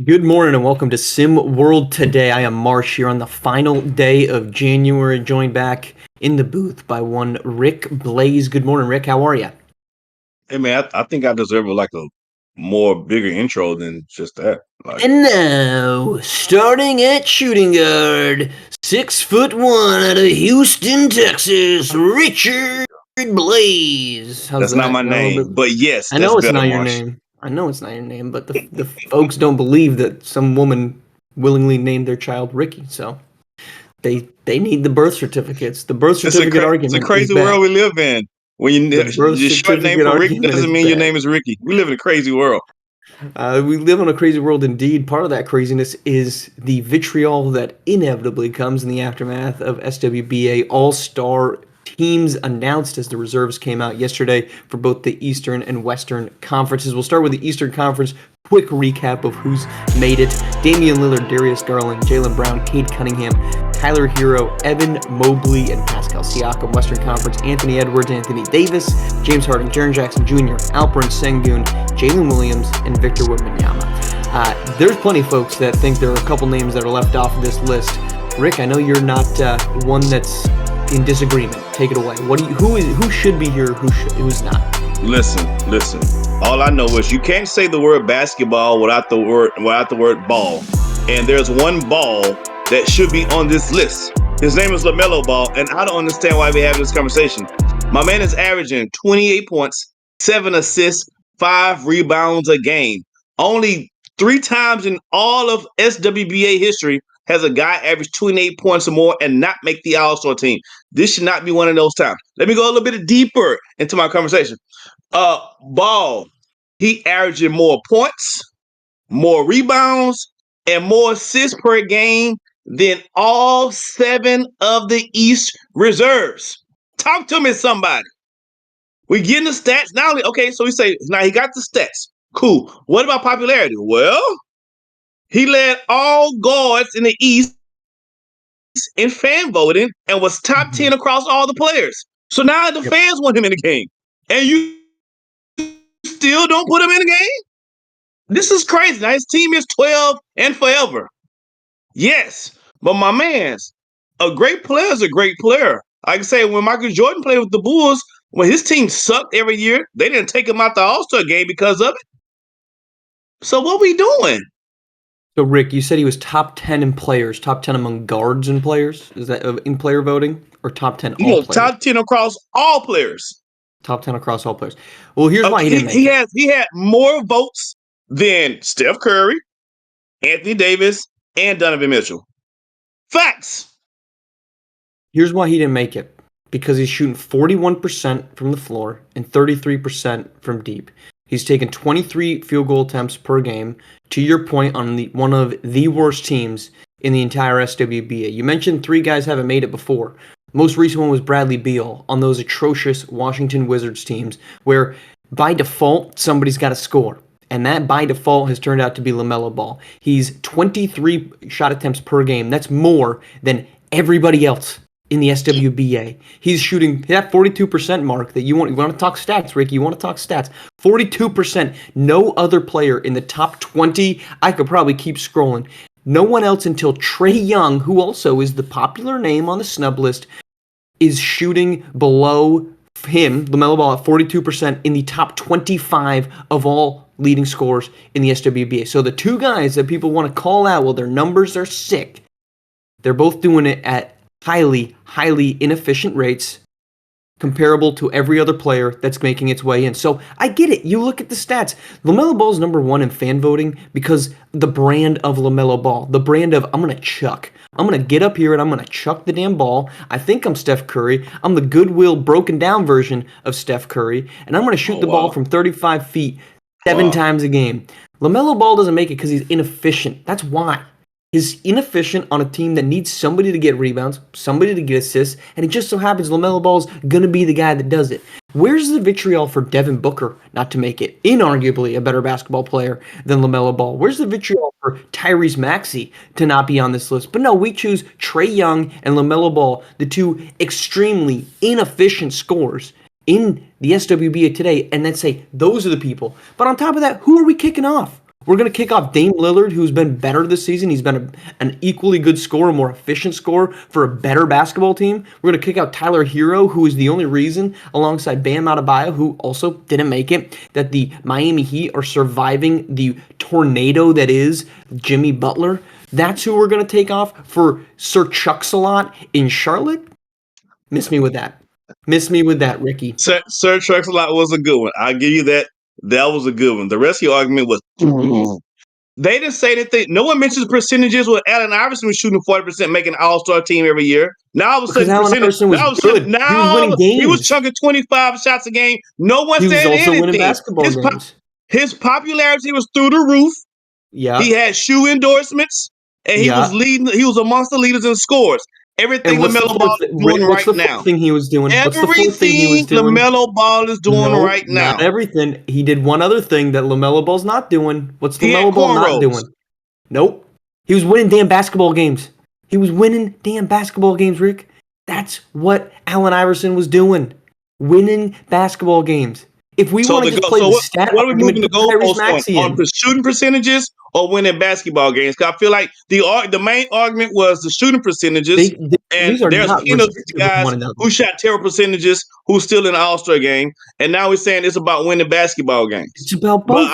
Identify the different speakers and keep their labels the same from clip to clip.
Speaker 1: Good morning and welcome to SimWorld today. I am Marsh here on the final day of January, joined back in the booth by one Rick Blaze. Good morning, Rick. How are you?
Speaker 2: Hey man, I think I deserve a more bigger intro than just that.
Speaker 1: And now, starting at shooting guard, 6'1" out of Houston, Texas, Richard Blaze. How's
Speaker 2: That's not
Speaker 1: that?
Speaker 2: my
Speaker 1: Is that a little
Speaker 2: name,
Speaker 1: bit?
Speaker 2: but yes,
Speaker 1: I
Speaker 2: that's
Speaker 1: know it's
Speaker 2: better,
Speaker 1: not your
Speaker 2: Marsh.
Speaker 1: name. I know it's not your name, but the folks don't believe that some woman willingly named their child Ricky. So they need the birth certificates. The birth certificate
Speaker 2: It's a
Speaker 1: argument is
Speaker 2: crazy world
Speaker 1: back.
Speaker 2: we live in. When
Speaker 1: The
Speaker 2: you
Speaker 1: birth
Speaker 2: your short name
Speaker 1: certificate
Speaker 2: for Ricky
Speaker 1: argument is
Speaker 2: doesn't mean your
Speaker 1: back.
Speaker 2: name is Ricky. We live in a crazy world.
Speaker 1: We live in a crazy world indeed. Part of that craziness is the vitriol that inevitably comes in the aftermath of SWBA All-Star teams announced as the reserves came out yesterday for both the Eastern and Western conferences. We'll start with the Eastern Conference. Quick recap of who's made it. Damian Lillard, Darius Garland, Jaylen Brown, Cade Cunningham, Tyler Hero, Evan Mobley, and Pascal Siakam. Western Conference, Anthony Edwards, Anthony Davis, James Harden, Jaren Jackson Jr., Alperen Sengun, Jalen Williams, and Victor Wembanyama. There's plenty of folks that think there are a couple names that are left off of this list. Rick, I know you're not one that's in disagreement. Take it away. Who should be here? Who's not?
Speaker 2: Listen. All I know is you can't say the word basketball without the word ball. And there's one ball that should be on this list. His name is LaMelo Ball, and I don't understand why we have this conversation. My man is averaging 28 points, 7 assists, 5 rebounds a game. Only 3 times in all of SWBA history has a guy averaged 28 points or more and not make the All-Star team. This should not be one of those times. Let me go a little bit deeper into my conversation. Ball, he averaging more points, more rebounds, and more assists per game than all 7 of the East reserves. Talk to me, somebody. We getting the stats now. Okay, so we say now he got the stats. Cool. What about popularity? Well, he led all guards in the East in fan voting and was top 10 across all the players. So now the
Speaker 1: Yep.
Speaker 2: fans want him in the game, and you still don't put him in the game? This is crazy. Now his team is 12 and forever. Yes, but my man's a great player is a great player. I can say when Michael Jordan played with the Bulls, when his team sucked every year, they didn't take him out the All-Star game because of it. So what we doing?
Speaker 1: So Rick, you said he was top 10 in players, top 10 among guards and players. Is that in player voting or top 10 all players?
Speaker 2: Top 10 across all players.
Speaker 1: Top 10 across all players. Well, here's why he
Speaker 2: Okay,
Speaker 1: didn't make it.
Speaker 2: he had more votes than Steph Curry, Anthony Davis, and Donovan Mitchell. Facts.
Speaker 1: Here's why he didn't make it. Because he's shooting 41% from the floor and 33% from deep. He's taken 23 field goal attempts per game. To your point, on one of the worst teams in the entire SWBA. You mentioned 3 guys haven't made it before. Most recent one was Bradley Beal on those atrocious Washington Wizards teams where by default somebody's got to score. And that by default has turned out to be LaMelo Ball. He's 23 shot attempts per game. That's more than everybody else in the SWBA. He's shooting that 42% mark that you want to talk stats, Ricky. You want to talk stats. 42%. No other player in the top 20. I could probably keep scrolling. No one else until Trae Young, who also is the popular name on the snub list, is shooting below him, LaMelo Ball, at 42% in the top 25 of all leading scorers in the SWBA. So the 2 guys that people want to call out, well, their numbers are sick. They're both doing it at highly, highly inefficient rates, comparable to every other player that's making its way in. So I get it. You look at the stats. LaMelo Ball is number 1 in fan voting because the brand of LaMelo Ball, the brand of I'm going to chuck. I'm going to get up here and I'm going to chuck the damn ball. I think I'm Steph Curry. I'm the goodwill broken down version of Steph Curry. And I'm going to shoot the ball from 35 feet 7 times a game. LaMelo Ball doesn't make it because he's inefficient. That's why. He's inefficient on a team that needs somebody to get rebounds, somebody to get assists, and it just so happens LaMelo Ball's going to be the guy that does it. Where's the vitriol for Devin Booker not to make it? Inarguably a better basketball player than LaMelo Ball. Where's the vitriol for Tyrese Maxey to not be on this list? But no, we choose Trae Young and LaMelo Ball, the 2 extremely inefficient scorers in the SWBA today, and then say those are the people. But on top of that, who are we kicking off? We're going to kick off Dame Lillard, who's been better this season. He's been an equally good scorer, more efficient scorer for a better basketball team. We're going to kick out Tyler Hero, who is the only reason, alongside Bam Adebayo, who also didn't make it, that the Miami Heat are surviving the tornado that is Jimmy Butler. That's who we're going to take off for Sir Chuck-a-Lot in Charlotte. Miss me with that. Miss me with that, Ricky.
Speaker 2: Sir Chuck-a-Lot was a good one. I'll give you that. That was a good one. The rest of your argument was they didn't say anything. No one mentions percentages where Allen Iverson was shooting 40%, making an all-star team every year. Now all of a
Speaker 1: Because
Speaker 2: sudden,
Speaker 1: Allen Iverson was good. He was winning games.
Speaker 2: He was chunking 25 shots a game. No one
Speaker 1: He was
Speaker 2: said
Speaker 1: also winning
Speaker 2: anything.
Speaker 1: basketball games.
Speaker 2: His popularity was through the roof.
Speaker 1: Yeah.
Speaker 2: He had shoe endorsements, and he was leading. He was amongst the leaders in scores. Everything LaMelo Ball is doing right now.
Speaker 1: What's the thing he was doing?
Speaker 2: Everything LaMelo Ball is doing right now.
Speaker 1: Not everything. He did one other thing that LaMelo Ball's not doing. What's LaMelo Ball not doing? Nope. He was winning damn basketball games. Rick. That's what Allen Iverson was doing. Winning basketball games. If we want to just play the stat,
Speaker 2: what are we moving the goalposts on shooting percentages or winning basketball games? Because I feel like the main argument was the shooting percentages, and there's guys who shot terrible percentages who's still in the All-Star game, and now we're saying it's about winning basketball games.
Speaker 1: It's about both.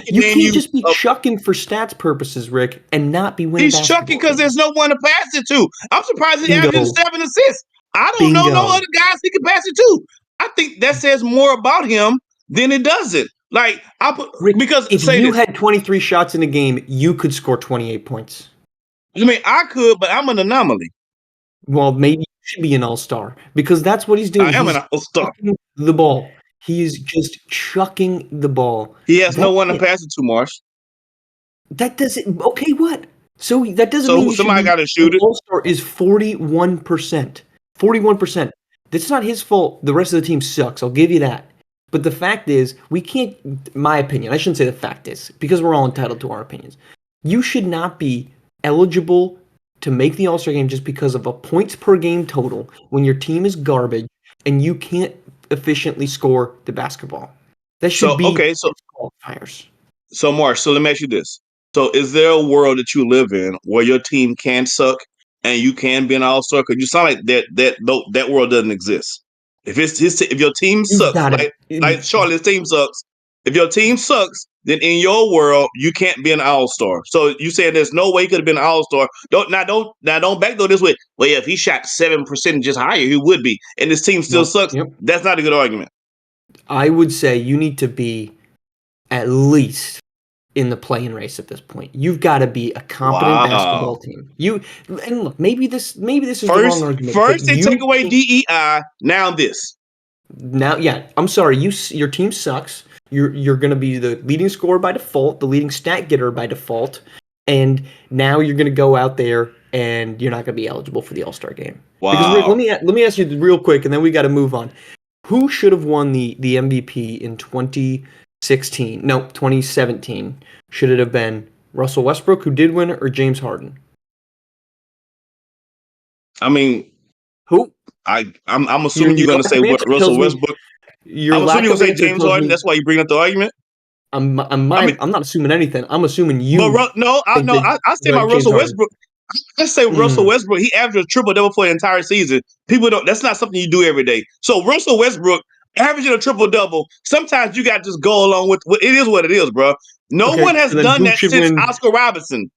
Speaker 1: You can't just be chucking for stats purposes, Rick, and not be winning.
Speaker 2: He's chucking because there's no one to pass it to. I'm surprised he averaged 7 assists. I don't know no other guys he can pass it to. I think that says more about him than it doesn't. Like because
Speaker 1: if you had 23 shots in a game, you could score 28 points.
Speaker 2: I mean, I could, but I'm an anomaly.
Speaker 1: Well, maybe you should be an all-star because that's what he's doing.
Speaker 2: I am an all-star.
Speaker 1: The ball. He's just chucking the ball.
Speaker 2: He has no one to pass it to, Marsh.
Speaker 1: That doesn't. Okay, what? So that doesn't mean
Speaker 2: somebody got to shoot it.
Speaker 1: All-star is 41%. 41%. That's not his fault. The rest of the team sucks. I'll give you that. But the fact is, we can't, my opinion, I shouldn't say the fact is, because we're all entitled to our opinions. You should not be eligible to make the All-Star game just because of a points per game total when your team is garbage and you can't efficiently score the basketball. That should be qualifiers.
Speaker 2: So, Marsh, let me ask you this. So, is there a world that you live in where your team can suck and you can be an all-star? Because you sound like that world doesn't exist. If your team sucks, like Charlotte's team sucks, if your team sucks, then in your world you can't be an all-star. So you saying there's no way he could have been an all-star. Don't backdoor this way. Well, yeah, if he shot 7% just higher, he would be, and his team still sucks. Yep. That's not a good argument.
Speaker 1: I would say you need to be at least in the play-in race at this point. You've got to be a competent basketball team. And look, maybe this is the wrong argument.
Speaker 2: First they take away DEI, now this.
Speaker 1: Now, yeah, I'm sorry. Your team sucks. You're going to be the leading scorer by default, the leading stat getter by default, and now you're going to go out there and you're not going to be eligible for the All-Star game.
Speaker 2: Wow.
Speaker 1: Because Rick, let me ask you real quick, and then we got to move on. Who should have won the MVP in 2017? Should it have been Russell Westbrook, who did win, or James Harden?
Speaker 2: I mean,
Speaker 1: who?
Speaker 2: I'm assuming you're going to say Russell Westbrook. I'm assuming you're going to say James Harden. That's why you bring up the argument.
Speaker 1: I'm not assuming anything. I'm assuming you.
Speaker 2: But I say about Russell Westbrook. Let's say Russell Westbrook. He averaged a triple-double for the entire season. People don't. That's not something you do every day. So Russell Westbrook averaging a triple-double. Sometimes you got to just go along with it is what it is, bro. No one has done that since Oscar Robertson.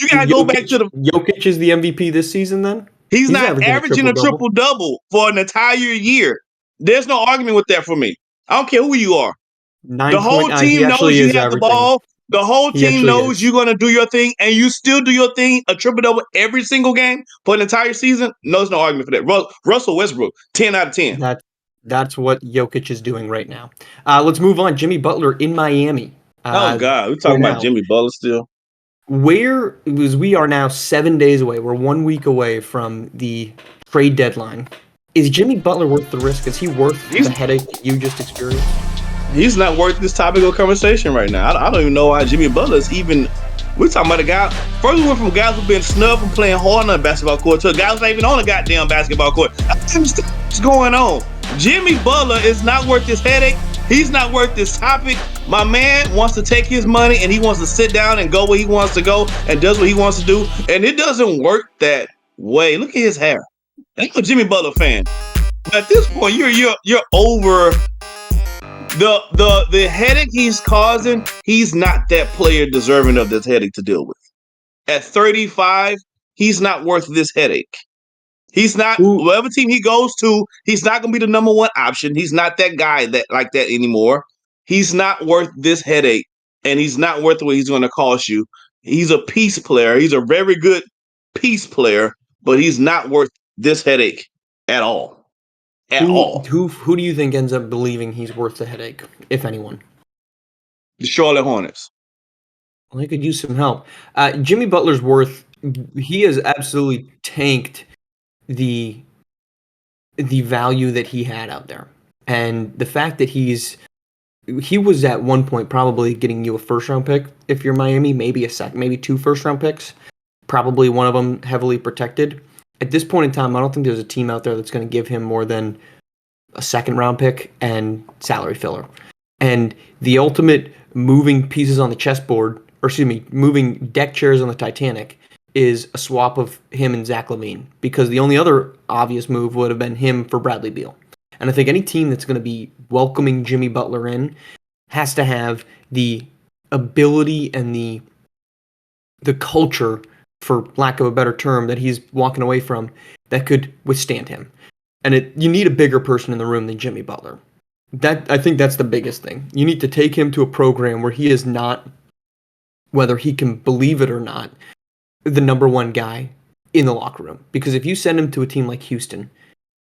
Speaker 2: You got to go back to the.
Speaker 1: Jokic is the MVP this season. Then
Speaker 2: he's not averaging a triple-double for an entire year. There's no argument with that for me. I don't care who you are. The whole team knows you have the ball. The whole team knows you're going to do your thing, and you still do your thing, a triple-double every single game for an entire season. No, there's no argument for that. Russell Westbrook, 10 out of 10.
Speaker 1: That's what Jokic is doing right now. Let's move on. Jimmy Butler in Miami.
Speaker 2: Oh, God. We're talking about Jimmy Butler still.
Speaker 1: We are now 7 days away. We're 1 week away from the trade deadline. Is Jimmy Butler worth the risk? Is he worth the headache that you just experienced?
Speaker 2: He's not worth this topic of conversation right now. I don't even know why Jimmy Butler is even. We're talking about a guy. First, we went from guys who've been snubbed from playing hard on the basketball court to a guy who's not even on the goddamn basketball court. What's going on? Jimmy Butler is not worth this headache. He's not worth this topic. My man wants to take his money and he wants to sit down and go where he wants to go and does what he wants to do. And it doesn't work that way. Look at his hair. I'm a Jimmy Butler fan. At this point, you're over the headache he's causing. He's not that player deserving of this headache to deal with. At 35, he's not worth this headache. He's not, whatever team he goes to, he's not going to be the number one option. He's not that guy that like that anymore. He's not worth this headache, and he's not worth what he's going to cost you. He's a piece player. He's a very good piece player, but he's not worth this headache at all. At all.
Speaker 1: Who do you think ends up believing he's worth the headache, if anyone?
Speaker 2: The Charlotte Hornets.
Speaker 1: Well, he could use some help. Jimmy Butler's worth. He has absolutely tanked the value that he had out there, and the fact that he was at one point probably getting you a first-round pick if you're Miami, maybe a second, maybe 2 first-round picks, probably one of them heavily protected. At this point in time, I don't think there's a team out there that's going to give him more than a second-round pick and salary filler. And the ultimate moving pieces on the chessboard, moving deck chairs on the Titanic, is a swap of him and Zach LaVine, because the only other obvious move would have been him for Bradley Beal. And I think any team that's going to be welcoming Jimmy Butler in has to have the ability and the culture, for lack of a better term, that he's walking away from that could withstand him. And you need a bigger person in the room than Jimmy Butler. I think that's the biggest thing. You need to take him to a program where he is not, whether he can believe it or not, the number one guy in the locker room. Because if you send him to a team like Houston,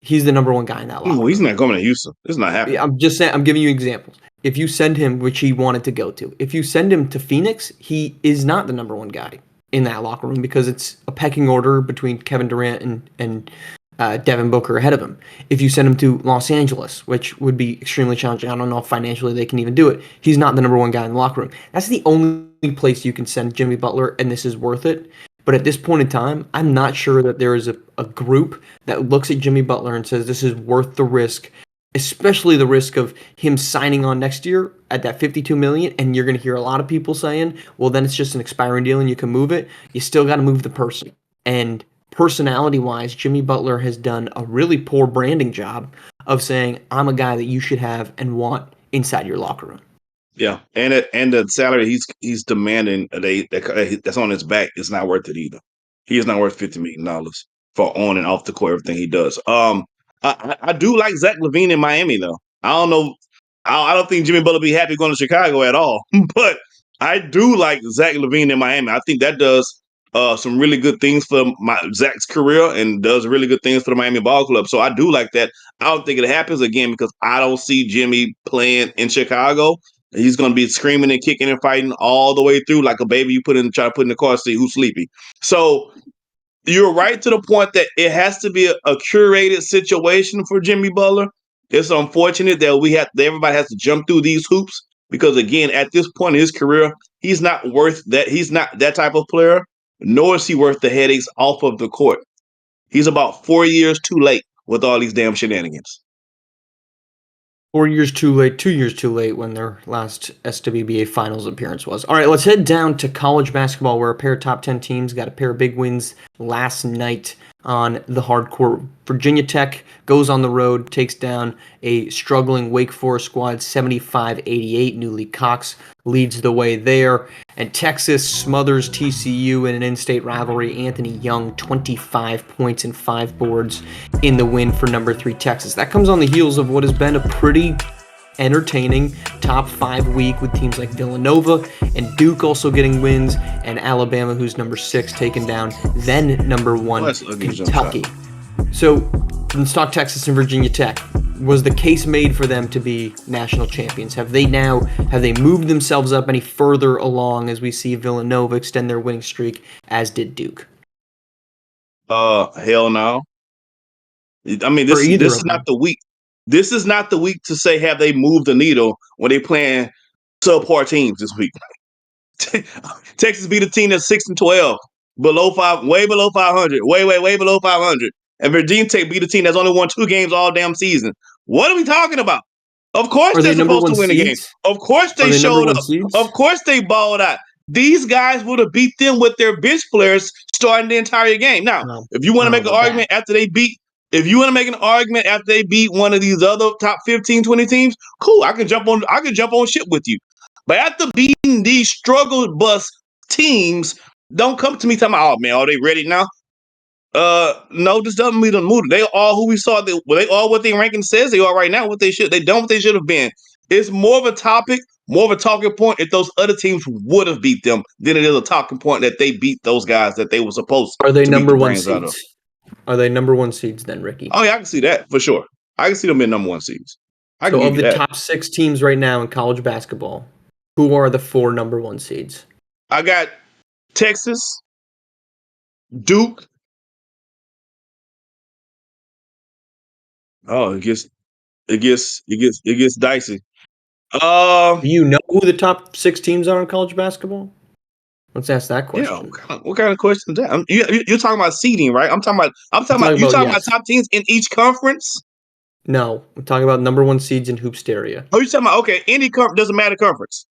Speaker 1: he's the number one guy in that locker room.
Speaker 2: He's not going to Houston. It's not happening.
Speaker 1: I'm just saying, I'm giving you examples. If you send him, which he wanted to go to, if you send him to Phoenix, he is not the number one guy in that locker room, because it's a pecking order between Kevin Durant and Devin Booker ahead of him. If you send him to Los Angeles, which would be extremely challenging, I don't know if financially they can even do it, he's not the number one guy in the locker room. That's the only place you can send Jimmy Butler, and this is worth it. But at this point in time, I'm not sure that there is a group that looks at Jimmy Butler and says this is worth the risk, especially the risk of him signing on next year at that $52 million. And you're going to hear a lot of people saying, well, then it's just an expiring deal and you can move it. You still got to move the person. And personality-wise, Jimmy Butler has done a really poor branding job of saying, I'm a guy that you should have and want inside your locker room.
Speaker 2: Yeah, and the salary he's demanding that's on his back is not worth it either. He is not worth $50 million for on and off the court, everything he does. I do like Zach LaVine in Miami though. I don't know. I don't think Jimmy Butler be happy going to Chicago at all. But I do like Zach LaVine in Miami. I think that does some really good things for Zach's career and does really good things for the Miami Ball Club. So I do like that. I don't think it happens again because I don't see Jimmy playing in Chicago. He's going to be screaming and kicking and fighting all the way through like a baby you try to put in the car seat who's sleepy. So you're right to the point that it has to be a curated situation for Jimmy Butler. It's unfortunate that everybody has to jump through these hoops because, again, at this point in his career, he's not worth that. He's not that type of player, nor is he worth the headaches off of the court. He's about 4 years too late with all these damn shenanigans.
Speaker 1: 4 years too late, 2 years too late when their last SWBA Finals appearance was. All right, let's head down to college basketball, where a pair of top 10 teams got a pair of big wins last night on the hard court. Virginia Tech goes on the road, takes down a struggling Wake Forest squad 75-88. Newly Cox leads the way there. And Texas smothers TCU in an in-state rivalry. Anthony Young, 25 points and 5 boards in the win for number 3 Texas. That comes on the heels of what has been a pretty entertaining top 5 week with teams like Villanova and Duke also getting wins, and Alabama, who's number 6, taking down then number 1 Kentucky. So let's talk Texas and Virginia Tech. Was the case made for them to be national champions? Have they moved themselves up any further along as we see Villanova extend their winning streak, as did Duke?
Speaker 2: Hell no. I mean, this is not the week. This is not the week to say have they moved the needle when they playing subpar teams this week. Texas beat a team that's 6-12, way below 500, way below 500. And Virginia Tech beat a team that's only won 2 games all damn season. What are we talking about? Of course
Speaker 1: Are
Speaker 2: they're
Speaker 1: they number
Speaker 2: supposed to
Speaker 1: one
Speaker 2: win a game.
Speaker 1: seeds?
Speaker 2: Of course
Speaker 1: Are
Speaker 2: they
Speaker 1: they number
Speaker 2: showed
Speaker 1: one
Speaker 2: up. Of
Speaker 1: seeds?
Speaker 2: course they balled out. These guys would have beat them with their bench players starting the entire game. Now, if you want to make an
Speaker 1: We're back.
Speaker 2: argument after they beat, if you want to make an argument after they beat one of these other top 15, 20 teams, cool. I can jump on shit with you. But after beating these struggle bus teams, don't come to me talking about, oh man, are they ready now? No, this doesn't mean the mood. They all who we saw. They all what their ranking says they are right now. What they should. They done what they should have been. It's more of a topic, more of a talking point. If those other teams would have beat them, than it is a talking point that they beat those guys that they were supposed
Speaker 1: Are they
Speaker 2: to beat the
Speaker 1: number one
Speaker 2: brains out of.
Speaker 1: seeds? Are they number one seeds then, Ricky?
Speaker 2: Oh yeah, I can see that for sure. I can see them in number one seeds. I can
Speaker 1: So
Speaker 2: give
Speaker 1: of
Speaker 2: you
Speaker 1: the
Speaker 2: that.
Speaker 1: top 6 teams right now in college basketball, who are the 4 number one seeds?
Speaker 2: I got Texas, Duke. Oh, it gets dicey.
Speaker 1: Do you know who the top 6 teams are in college basketball? Let's ask that
Speaker 2: Yeah.
Speaker 1: question.
Speaker 2: What kind of question is that? You're talking about seeding, right? I'm talking about you talking about
Speaker 1: Yes.
Speaker 2: top teams in each conference.
Speaker 1: No, I'm talking about number one seeds in Hoopsteria.
Speaker 2: Oh, you talking about okay? Any conference doesn't matter conference.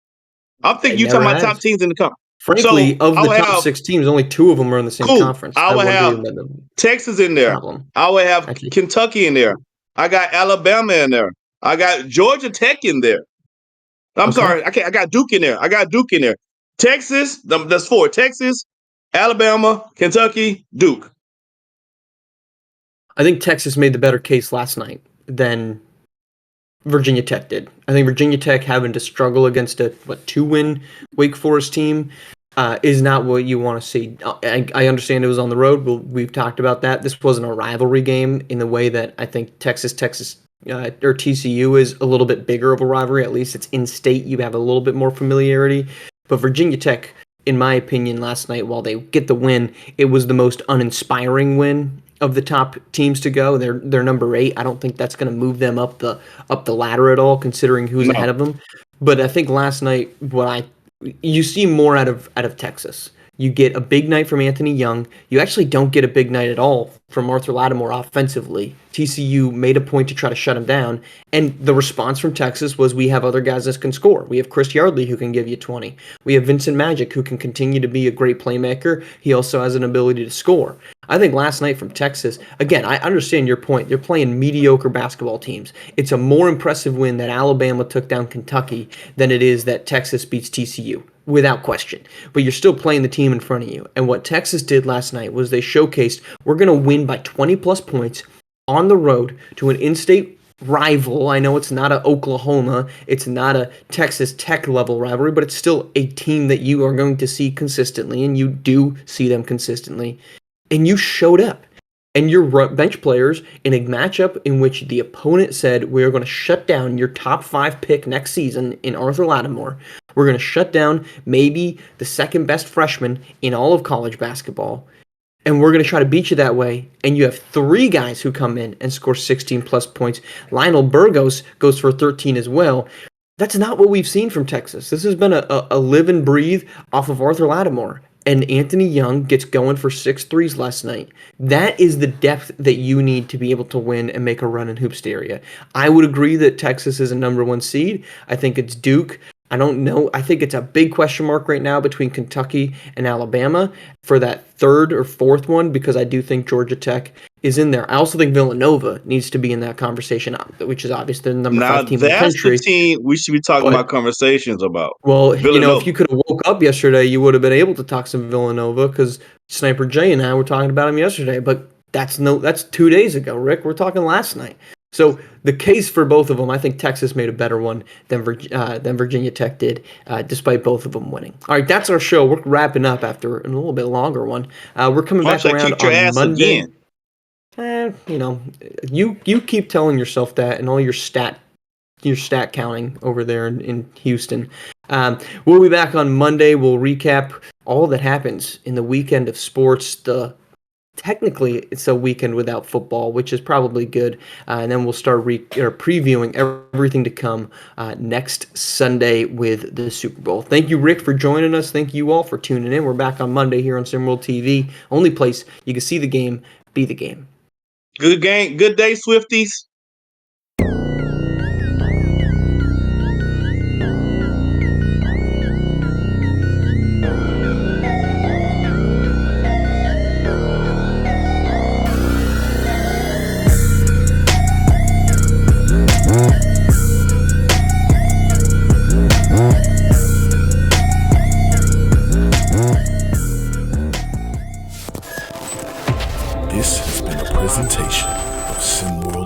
Speaker 2: I'm
Speaker 1: It
Speaker 2: thinking you
Speaker 1: never
Speaker 2: talking about top
Speaker 1: has.
Speaker 2: teams in the conference.
Speaker 1: Frankly,
Speaker 2: So
Speaker 1: of
Speaker 2: I
Speaker 1: the
Speaker 2: would
Speaker 1: top
Speaker 2: have
Speaker 1: 6 teams, only 2 of them are in the same
Speaker 2: cool.
Speaker 1: conference.
Speaker 2: I
Speaker 1: I
Speaker 2: would
Speaker 1: wonder
Speaker 2: have
Speaker 1: about the
Speaker 2: Texas in there.
Speaker 1: problem.
Speaker 2: I would have
Speaker 1: Actually,
Speaker 2: Kentucky in there. I got Alabama in there. I got Georgia Tech in there. I'm
Speaker 1: okay.
Speaker 2: sorry, I got Duke in there. I got Duke in there. Texas, that's 4. Texas, Alabama, Kentucky, Duke.
Speaker 1: I think Texas made the better case last night than Virginia Tech did. I think Virginia Tech having to struggle against a 2-win Wake Forest team is not what you want to see. I understand it was on the road. We've talked about that. This wasn't a rivalry game in the way that I think Texas or TCU is a little bit bigger of a rivalry. At least it's in state. You have a little bit more familiarity. But Virginia Tech, in my opinion, last night, while they get the win, it was the most uninspiring win of the top teams to go. They're number 8. I don't think that's going to move them up the ladder at all, considering who's
Speaker 2: No.
Speaker 1: ahead of them. But I think last night, you see more out of Texas. You get a big night from Anthony Young. You actually don't get a big night at all from Arthur Lattimore offensively. TCU made a point to try to shut him down, and the response from Texas was, we have other guys that can score. We have Chris Yardley who can give you 20. We have Vincent Magic who can continue to be a great playmaker. He also has an ability to score. I think last night from Texas, again, I understand your point. They're playing mediocre basketball teams. It's a more impressive win that Alabama took down Kentucky than it is that Texas beats TCU, without question. But you're still playing the team in front of you. And what Texas did last night was they showcased, we're going to win by 20 plus points on the road to an in-state rival. I know it's not a Oklahoma, it's not a Texas Tech level rivalry, but it's still a team that you are going to see consistently, and you do see them consistently. And you showed up. And your bench players, in a matchup in which the opponent said, we're going to shut down your top 5 pick next season in Arthur Lattimore. We're going to shut down maybe the second best freshman in all of college basketball. And we're going to try to beat you that way. And you have 3 guys who come in and score 16 plus points. Lionel Burgos goes for 13 as well. That's not what we've seen from Texas. This has been a live and breathe off of Arthur Lattimore. And Anthony Young gets going for 6 threes last night. That is the depth that you need to be able to win and make a run in Hoopsteria. I would agree that Texas is a number 1 seed. I think it's Duke. I don't know. I think it's a big question mark right now between Kentucky and Alabama for that 3rd or 4th one, because I do think Georgia Tech is in there. I also think Villanova needs to be in that conversation, which is obviously the number 5 team in the
Speaker 2: That's
Speaker 1: country.
Speaker 2: the team we should be talking
Speaker 1: But
Speaker 2: about conversations about.
Speaker 1: well,
Speaker 2: Villanova.
Speaker 1: if you could have woke up yesterday, you would have been able to talk some Villanova, because Sniper Jay and I were talking about him yesterday. But that's 2 days ago, Rick. We're talking last night. So the case for both of them, I think Texas made a better one than Virginia Tech did, despite both of them winning. All right, that's our show. We're wrapping up after a little bit longer one. We're coming back
Speaker 2: Marsh, I
Speaker 1: around
Speaker 2: kicked your
Speaker 1: on
Speaker 2: ass
Speaker 1: Monday.
Speaker 2: again.
Speaker 1: You keep telling yourself that, and all your stat counting over there in Houston. We'll be back on Monday. We'll recap all that happens in the weekend of sports. Technically, it's a weekend without football, which is probably good. And then we'll start previewing everything to come next Sunday with the Super Bowl. Thank you, Rick, for joining us. Thank you all for tuning in. We're back on Monday here on SimWorld TV. Only place you can see the game, be the game.
Speaker 2: Good game. Good day, Swifties.
Speaker 3: This has been a presentation of SimWorld